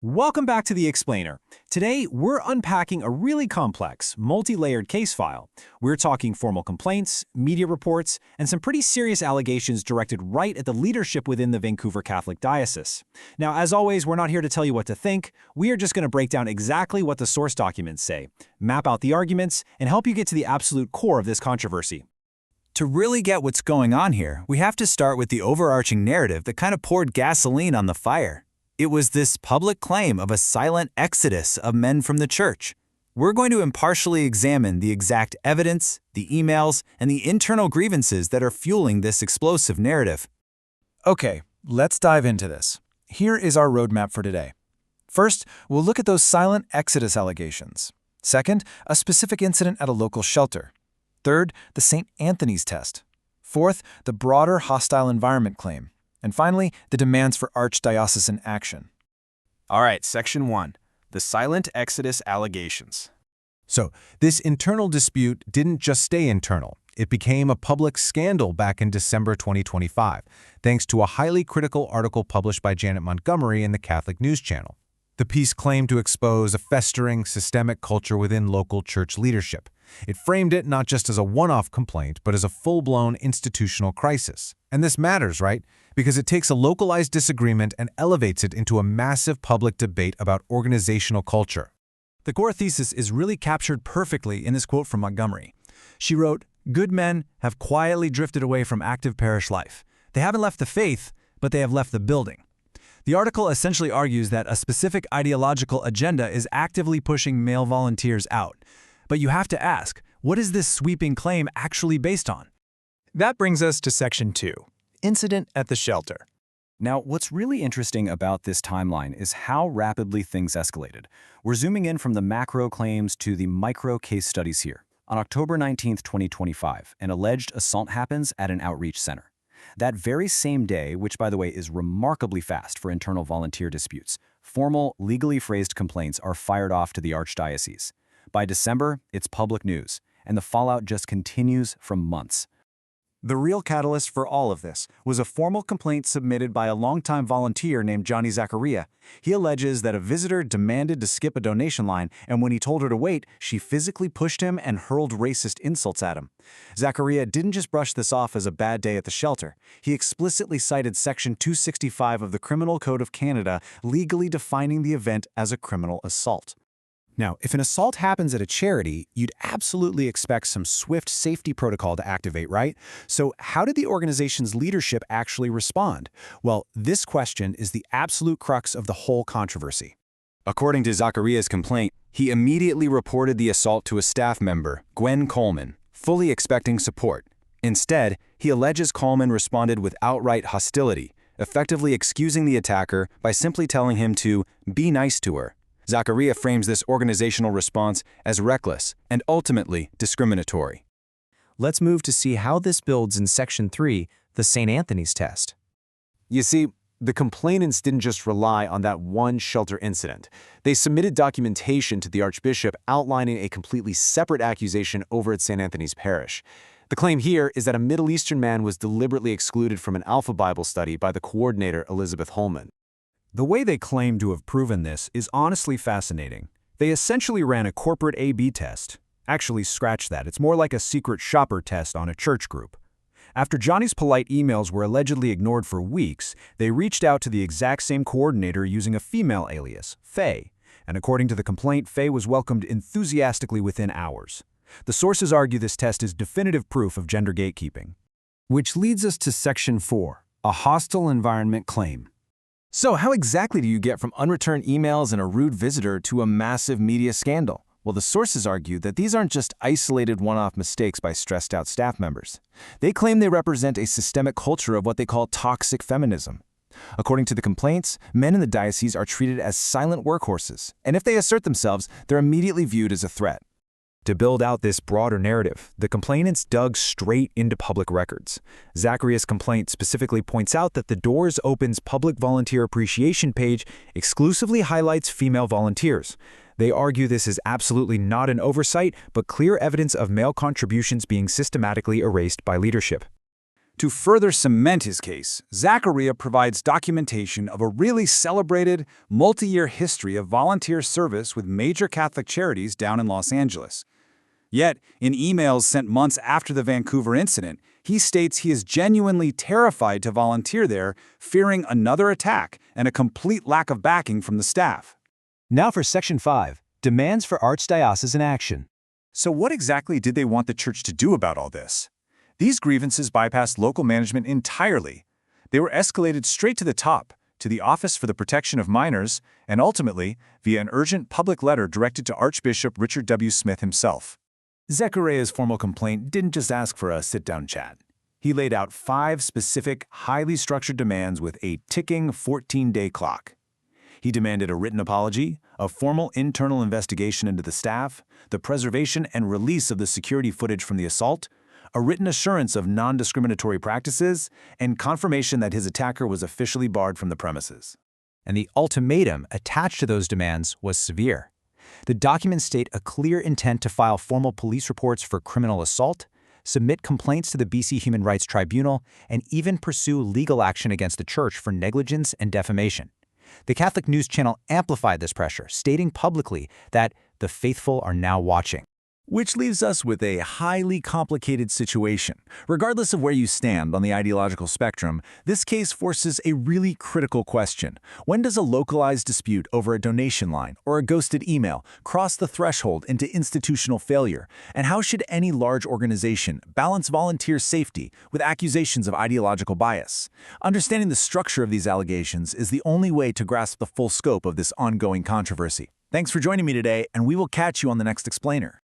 Welcome back to The Explainer. Today, we're unpacking a really complex, multi-layered case file. We're talking formal complaints, media reports, and some pretty serious allegations directed right at the leadership within the Vancouver Catholic Diocese. Now, as always, we're not here to tell you what to think. We are just going to break down exactly what the source documents say, map out the arguments, and help you get to the absolute core of this controversy. To really get what's going on here, we have to start with the overarching narrative that kind of poured gasoline on the fire. It was this public claim of a silent exodus of men from the church. We're going to impartially examine the exact evidence, the emails, and the internal grievances that are fueling this explosive narrative. Okay, let's dive into this. Here is our roadmap for today. First, we'll look at those silent exodus allegations. Second, a specific incident at a local shelter. Third, the St. Anthony's test. Fourth, the broader hostile environment claim. And finally, the demands for archdiocesan action. All right, Section 1, the silent exodus allegations. So, this internal dispute didn't just stay internal. It became a public scandal back in December 2025, thanks to a highly critical article published by Janet Montgomery in the Catholic News Channel. The piece claimed to expose a festering, systemic culture within local church leadership. It framed it not just as a one-off complaint, but as a full-blown institutional crisis. And this matters, right? Because it takes a localized disagreement and elevates it into a massive public debate about organizational culture. The core thesis is really captured perfectly in this quote from Montgomery. She wrote, "Good men have quietly drifted away from active parish life. They haven't left the faith, but they have left the building." The article essentially argues that a specific ideological agenda is actively pushing male volunteers out. But you have to ask, what is this sweeping claim actually based on? That brings us to Section 2, Incident at the Shelter. Now, what's really interesting about this timeline is how rapidly things escalated. We're zooming in from the macro claims to the micro case studies here. On October 19, 2025, an alleged assault happens at an outreach center. That very same day, which by the way is remarkably fast for internal volunteer disputes, formal, legally phrased complaints are fired off to the Archdiocese. By December, it's public news, and the fallout just continues for months. The real catalyst for all of this was a formal complaint submitted by a longtime volunteer named Johnny Zachariah. He alleges that a visitor demanded to skip a donation line, and when he told her to wait, she physically pushed him and hurled racist insults at him. Zachariah didn't just brush this off as a bad day at the shelter. He explicitly cited Section 265 of the Criminal Code of Canada, legally defining the event as a criminal assault. Now, if an assault happens at a charity, you'd absolutely expect some swift safety protocol to activate, right? So how did the organization's leadership actually respond? Well, this question is the absolute crux of the whole controversy. According to Zachariah's complaint, he immediately reported the assault to a staff member, Gwen Coleman, fully expecting support. Instead, he alleges Coleman responded with outright hostility, effectively excusing the attacker by simply telling him to be nice to her. Zachariah frames this organizational response as reckless and ultimately discriminatory. Let's move to see how this builds in Section 3, the St. Anthony's test. You see, the complainants didn't just rely on that one shelter incident. They submitted documentation to the Archbishop outlining a completely separate accusation over at St. Anthony's Parish. The claim here is that a Middle Eastern man was deliberately excluded from an Alpha Bible study by the coordinator, Elizabeth Holman. The way they claim to have proven this is honestly fascinating. They essentially ran a corporate A/B test. Actually, scratch that. It's more like a secret shopper test on a church group. After Johnny's polite emails were allegedly ignored for weeks, they reached out to the exact same coordinator using a female alias, Faye. And according to the complaint, Faye was welcomed enthusiastically within hours. The sources argue this test is definitive proof of gender gatekeeping. Which leads us to Section 4, a hostile environment claim. So how exactly do you get from unreturned emails and a rude visitor to a massive media scandal? Well, the sources argue that these aren't just isolated one-off mistakes by stressed-out staff members. They claim they represent a systemic culture of what they call toxic feminism. According to the complaints, men in the diocese are treated as silent workhorses, and if they assert themselves, they're immediately viewed as a threat. To build out this broader narrative, the complainants dug straight into public records. Zachariah's complaint specifically points out that the Doors Open's Public Volunteer Appreciation page exclusively highlights female volunteers. They argue this is absolutely not an oversight, but clear evidence of male contributions being systematically erased by leadership. To further cement his case, Zacharia provides documentation of a really celebrated, multi-year history of volunteer service with major Catholic charities down in Los Angeles. Yet, in emails sent months after the Vancouver incident, he states he is genuinely terrified to volunteer there, fearing another attack and a complete lack of backing from the staff. Now for Section 5, Demands for Archdiocese in Action. So what exactly did they want the church to do about all this? These grievances bypassed local management entirely. They were escalated straight to the top, to the Office for the Protection of Minors, and ultimately, via an urgent public letter directed to Archbishop Richard W. Smith himself. Zachariah's formal complaint didn't just ask for a sit-down chat. He laid out 5 specific, highly structured demands with a ticking 14-day clock. He demanded a written apology, a formal internal investigation into the staff, the preservation and release of the security footage from the assault, a written assurance of non-discriminatory practices, and confirmation that his attacker was officially barred from the premises. And the ultimatum attached to those demands was severe. The documents state a clear intent to file formal police reports for criminal assault, submit complaints to the BC Human Rights Tribunal, and even pursue legal action against the church for negligence and defamation. The Catholic News Channel amplified this pressure, stating publicly that the faithful are now watching. Which leaves us with a highly complicated situation. Regardless of where you stand on the ideological spectrum, this case forces a really critical question. When does a localized dispute over a donation line or a ghosted email cross the threshold into institutional failure? And how should any large organization balance volunteer safety with accusations of ideological bias? Understanding the structure of these allegations is the only way to grasp the full scope of this ongoing controversy. Thanks for joining me today, and we will catch you on the next Explainer.